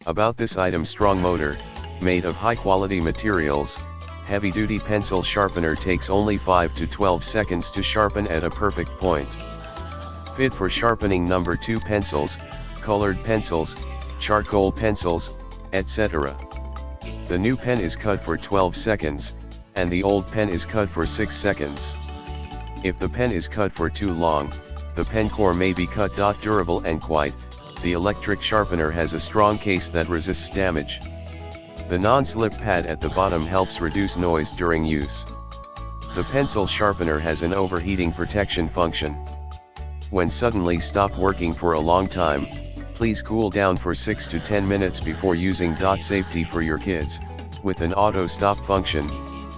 About this item: strong motor, made of high quality materials, heavy duty pencil sharpener, takes only 5 to 12 seconds to sharpen at a perfect point. Fit for sharpening number 2 pencils, colored pencils, charcoal pencils, etc. The new pen is cut for 12 seconds, and the old pen is cut for 6 seconds. If the pen is cut for too long, the pen core may be cut. Durable and quiet, the electric sharpener has a strong case that resists damage. The non-slip pad at the bottom helps reduce noise during use. The pencil sharpener has an overheating protection function. When suddenly stop working for a long time, please cool down for 6 to 10 minutes before using. Safety for your kids: with an auto stop function,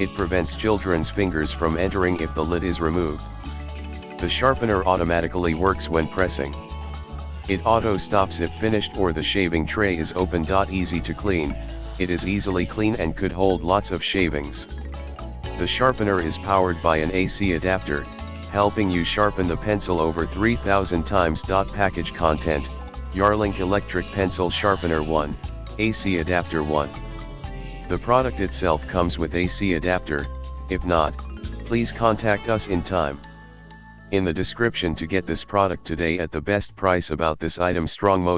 it prevents children's fingers from entering if the lid is removed. The sharpener automatically works when pressing. It auto stops if finished or the shaving tray is open. Easy to clean, it is easily clean and could hold lots of shavings. The sharpener is powered by an AC adapter, helping you sharpen the pencil over 3,000 times. Package content: JARLINK electric pencil sharpener 1, AC adapter 1. The product itself comes with AC adapter. If not, please contact us in time. In the description to get this product today at the best price. About this item: strong motor.